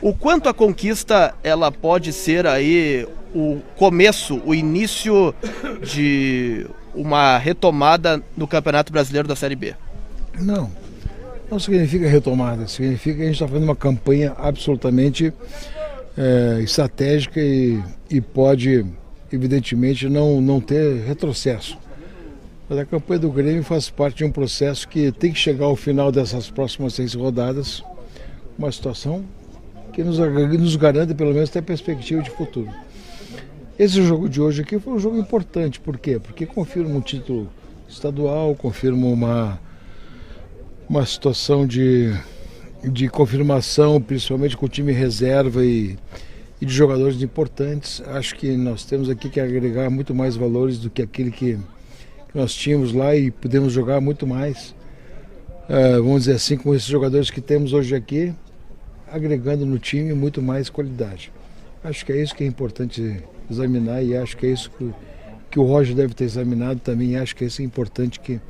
O quanto a conquista ela pode ser aí o começo, o início de uma retomada no Campeonato Brasileiro da Série B? Não significa retomada, significa que a gente está fazendo uma campanha absolutamente estratégica e pode, evidentemente, não ter retrocesso. Mas a campanha do Grêmio faz parte de um processo que tem que chegar ao final dessas próximas 6 rodadas, uma situação que nos garante pelo menos ter perspectiva de futuro. Esse jogo de hoje aqui foi um jogo importante, por quê? Porque confirma um título estadual, confirma uma situação de confirmação, principalmente com o time reserva e de jogadores importantes. Acho que nós temos aqui que agregar muito mais valores do que aquele que nós tínhamos lá e podemos jogar muito mais, vamos dizer assim, com esses jogadores que temos hoje aqui, agregando no time muito mais qualidade. Acho que é isso que é importante examinar e acho que é isso que o Roger deve ter examinado também e acho que isso é importante que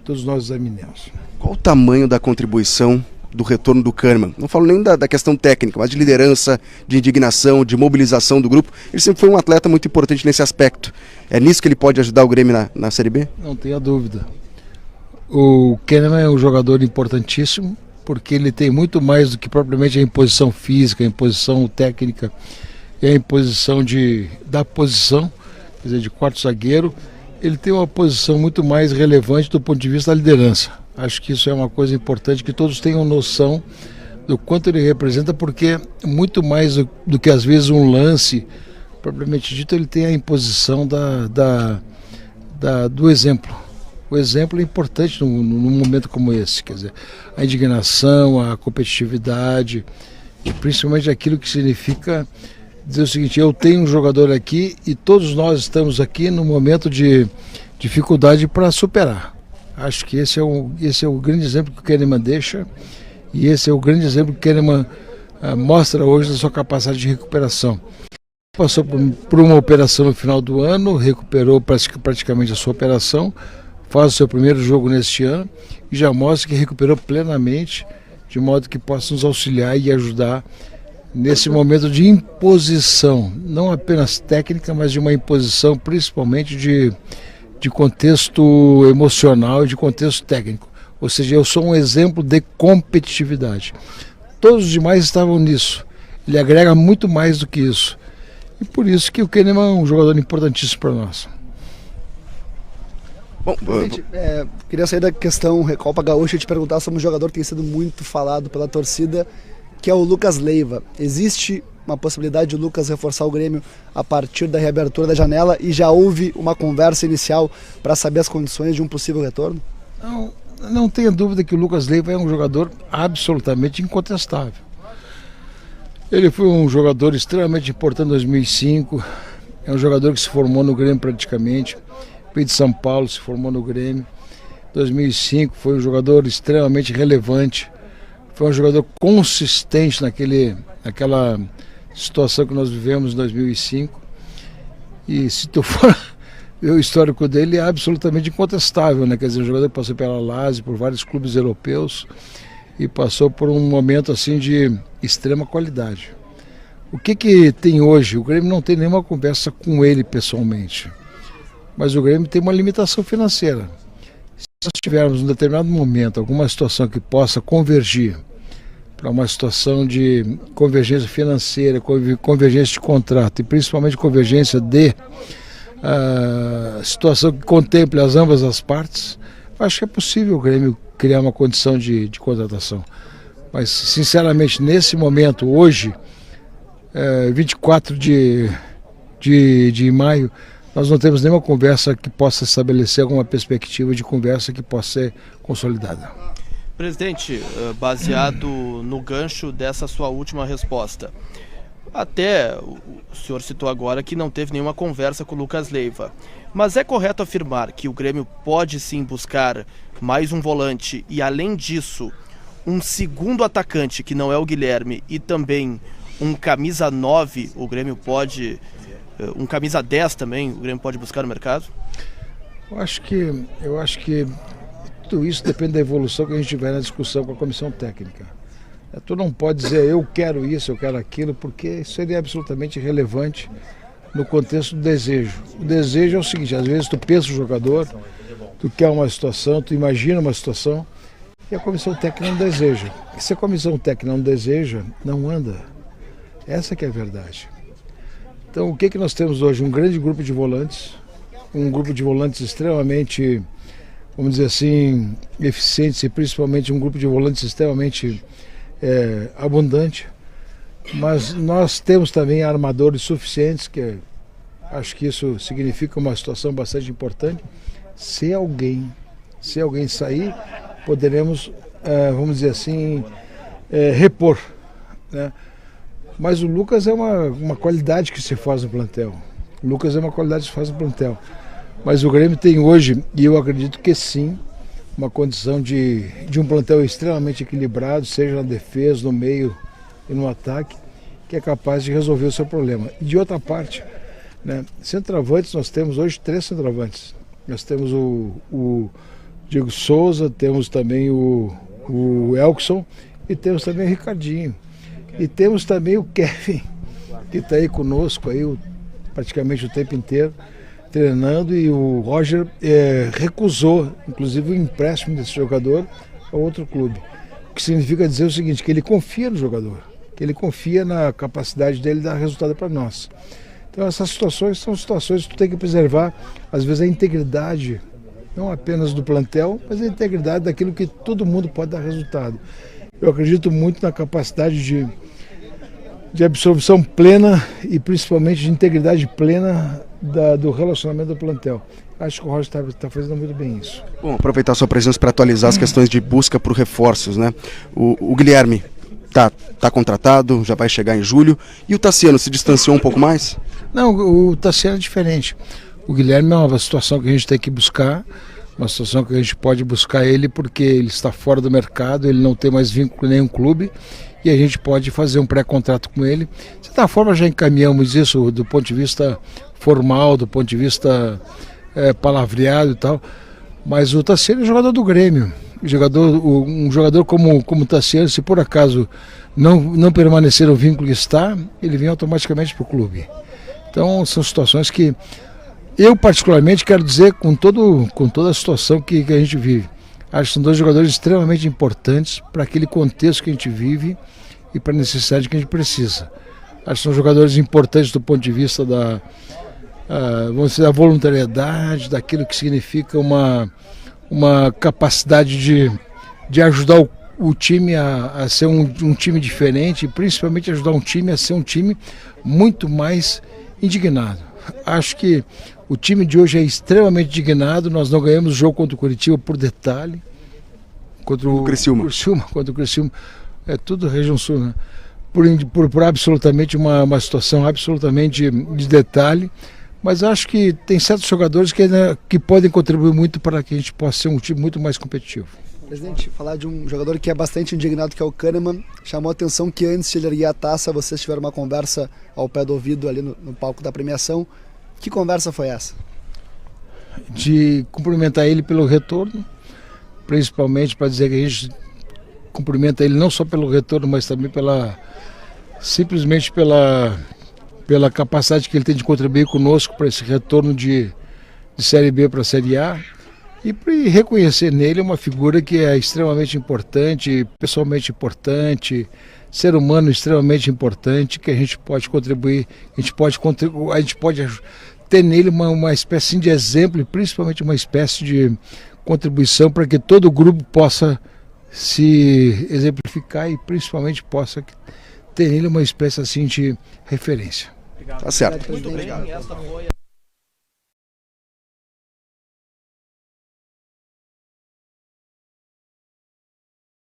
todos nós examinemos. Qual o tamanho da contribuição do retorno do Kahneman? Não falo nem da questão técnica, mas de liderança, de indignação, de mobilização do grupo. Ele sempre foi um atleta muito importante nesse aspecto. É nisso que ele pode ajudar o Grêmio na Série B? Não tenha dúvida. O Kahneman é um jogador importantíssimo, porque ele tem muito mais do que propriamente a imposição física, a imposição técnica e a imposição da posição, quer dizer, de quarto zagueiro. Ele tem uma posição muito mais relevante do ponto de vista da liderança. Acho que isso é uma coisa importante, que todos tenham noção do quanto ele representa, porque muito mais do que às vezes um lance, propriamente dito, ele tem a imposição do exemplo. O exemplo é importante num momento como esse, quer dizer, a indignação, a competitividade, e principalmente aquilo que significa dizer o seguinte: eu tenho um jogador aqui e todos nós estamos aqui num momento de dificuldade para superar. Acho que esse é o grande exemplo que o Kahneman deixa e esse é o grande exemplo que o Kahneman mostra hoje da sua capacidade de recuperação. Passou por uma operação no final do ano, recuperou praticamente a sua operação, faz o seu primeiro jogo neste ano e já mostra que recuperou plenamente, de modo que possa nos auxiliar e ajudar nesse momento de imposição, não apenas técnica, mas de uma imposição principalmente de contexto emocional e de contexto técnico. Ou seja, eu sou um exemplo de competitividade. Todos os demais estavam nisso. Ele agrega muito mais do que isso. E por isso que o Kahneman é um jogador importantíssimo para nós. Bom, gente, queria sair da questão Recopa Gaúcha e te perguntar sobre um jogador que tem sido muito falado pela torcida, que é o Lucas Leiva. Existe uma possibilidade de o Lucas reforçar o Grêmio a partir da reabertura da janela e já houve uma conversa inicial para saber as condições de um possível retorno? Não tenha dúvida que o Lucas Leiva é um jogador absolutamente incontestável. Ele foi um jogador extremamente importante em 2005, é um jogador que se formou no Grêmio praticamente, veio de São Paulo, se formou no Grêmio. Em 2005 foi um jogador extremamente relevante, foi um jogador consistente naquela situação que nós vivemos em 2005 e se tu for ver o histórico dele é absolutamente incontestável, né? Quer dizer, um jogador que passou pela Lazio, por vários clubes europeus e passou por um momento assim de extrema qualidade. O que tem hoje? O Grêmio não tem nenhuma conversa com ele pessoalmente, mas o Grêmio tem uma limitação financeira. Se nós tivermos em um determinado momento alguma situação que possa convergir para uma situação de convergência financeira, convergência de contrato e principalmente convergência de situação que contemple ambas as partes, acho que é possível o Grêmio criar uma condição de contratação. Mas, sinceramente, nesse momento, hoje, 24 de maio, nós não temos nenhuma conversa que possa estabelecer alguma perspectiva de conversa que possa ser consolidada. Presidente, baseado no gancho dessa sua última resposta, até o senhor citou agora que não teve nenhuma conversa com o Lucas Leiva, mas é correto afirmar que o Grêmio pode sim buscar mais um volante e, além disso, um segundo atacante que não é o Guilherme e também um camisa 9, o Grêmio pode, um camisa 10 também, o Grêmio pode buscar no mercado? Eu acho que tudo isso depende da evolução que a gente tiver na discussão com a comissão técnica. Tu não pode dizer eu quero isso, eu quero aquilo, porque seria absolutamente irrelevante no contexto do desejo. O desejo é o seguinte, às vezes tu pensa o jogador, tu quer uma situação, tu imagina uma situação, e a comissão técnica não deseja. E se a comissão técnica não deseja, não anda. Essa que é a verdade. Então o que nós temos hoje? Um grande grupo de volantes, um grupo de volantes extremamente, vamos dizer assim, eficientes, e principalmente um grupo de volantes extremamente abundante, mas nós temos também armadores suficientes, que acho que isso significa uma situação bastante importante. Se alguém sair, poderemos, vamos dizer assim, repor, né? Mas o Lucas é uma qualidade que se faz no plantel. O Lucas é uma qualidade que se faz no plantel. Mas o Grêmio tem hoje, e eu acredito que sim, uma condição de um plantel extremamente equilibrado, seja na defesa, no meio e no ataque, que é capaz de resolver o seu problema. E de outra parte, né, centroavantes, nós temos hoje 3 centroavantes. Nós temos o Diego Souza, temos também o Elkson e temos também o Ricardinho. E temos também o Kevin, que está aí conosco aí, praticamente o tempo inteiro, treinando, e o Roger recusou, inclusive, o empréstimo desse jogador a outro clube. O que significa dizer o seguinte, que ele confia no jogador, que ele confia na capacidade dele de dar resultado para nós. Então essas situações são situações que tu tem que preservar, às vezes, a integridade, não apenas do plantel, mas a integridade daquilo que todo mundo pode dar resultado. Eu acredito muito na capacidade de absorção plena e principalmente de integridade plena do relacionamento do plantel. Acho que o Roger está fazendo muito bem isso. Bom, aproveitar a sua presença para atualizar as questões de busca por reforços, né? O Guilherme tá contratado, já vai chegar em julho, e o Tassiano se distanciou um pouco mais? Não, o Tassiano é diferente. O Guilherme é uma situação que a gente tem que buscar, uma situação que a gente pode buscar ele porque ele está fora do mercado, ele não tem mais vínculo com nenhum clube, e a gente pode fazer um pré-contrato com ele. De certa forma já encaminhamos isso do ponto de vista formal, do ponto de vista palavreado e tal, mas o Tassiano é jogador do Grêmio. Um jogador como o Tassiano, se por acaso não permanecer o vínculo que está, ele vem automaticamente para o clube. Então são situações que eu particularmente quero dizer com toda a situação que a gente vive. Acho que são 2 jogadores extremamente importantes para aquele contexto que a gente vive e para a necessidade que a gente precisa. Acho que são jogadores importantes do ponto de vista vamos dizer, da voluntariedade, daquilo que significa uma capacidade de ajudar o time a ser um time diferente e principalmente ajudar um time a ser um time muito mais indignado. Acho que o time de hoje é extremamente indignado. Nós não ganhamos o jogo contra o Curitiba por detalhe. Contra o Criciúma. Contra o Criciúma. É tudo região sul, né? Por absolutamente uma situação absolutamente de detalhe. Mas acho que tem certos jogadores que podem contribuir muito para que a gente possa ser um time muito mais competitivo. Presidente, falar de um jogador que é bastante indignado, que é o Kahneman, chamou a atenção que antes de ele erguer a taça, vocês tiveram uma conversa ao pé do ouvido ali no palco da premiação. Que conversa foi essa? De cumprimentar ele pelo retorno, principalmente para dizer que a gente cumprimenta ele não só pelo retorno, mas também simplesmente pela capacidade que ele tem de contribuir conosco para esse retorno de Série B para a Série A. E reconhecer nele uma figura que é extremamente importante, pessoalmente importante, ser humano extremamente importante, que a gente pode contribuir, a gente pode ter nele uma espécie de exemplo e principalmente uma espécie de contribuição para que todo o grupo possa se exemplificar e principalmente possa ter nele uma espécie assim de referência. Tá certo. Muito bem, esta foi